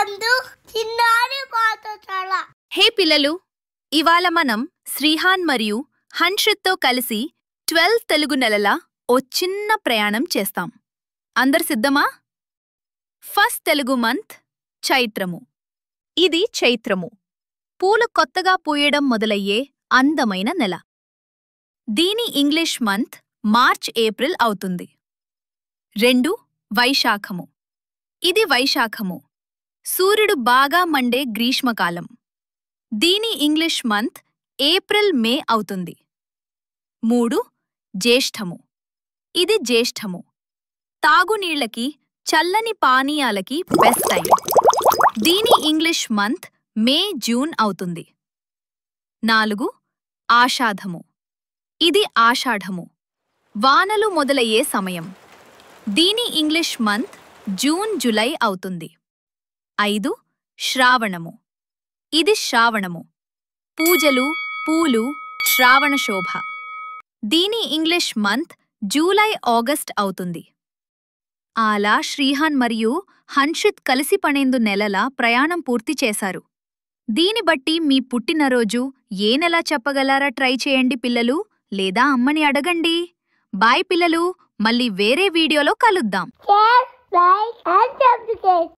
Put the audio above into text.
చందు చిన్నారి పాఠశాల. హే పిల్లలు, ఇవాళ మనం శ్రీహాన్ మరియు హన్షిత్తో కలిసి 12 తెలుగు నెలల ఓ చిన్న ప్రయాణం చేస్తాం. అందరు సిద్ధమా? ఫస్ట్ తెలుగు మంత్ చైత్రము. ఇది చైత్రము, పూలు కొత్తగా పూయడం మొదలయ్యే అందమైన నెల. దీని ఇంగ్లీష్ మంత్ మార్చ్ ఏప్రిల్ అవుతుంది. 2 వైశాఖము. ఇది వైశాఖము, సూర్యుడు బాగా మండే గ్రీష్మకాలం. దీని ఇంగ్లీష్ మంత్ ఏప్రిల్ మే అవుతుంది. 3 జ్యేష్ఠము. ఇది జ్యేష్ఠము, తాగునీళ్లకి చల్లని పానీయాలకి బెస్ట్ టైం. దీని ఇంగ్లీష్ మంత్ మే జూన్ అవుతుంది. 4 ఆషాఢము. ఇది ఆషాఢము, వానలు మొదలయ్యే సమయం. దీని ఇంగ్లీష్ మంత్ జూన్ జులై అవుతుంది. 5 శ్రావణము. ఇది శ్రావణము, పూజలు పూలు శ్రావణ శోభ. దీని ఇంగ్లీష్ మంత్ జూలై ఆగస్ట్ అవుతుంది. అలా శ్రీహాన్ మరియు హన్షిత్ కలిసి 12 నెలల ప్రయాణం పూర్తి చేశారు. దీని బట్టి మీ పుట్టినరోజు ఏ నెల చెప్పగలరా? ట్రై చేయండి పిల్లలు, లేదా అమ్మని అడగండి. బాయ్ పిల్లలు, మళ్ళీ వేరే వీడియోలో కలుద్దాం. Share, like and subscribe.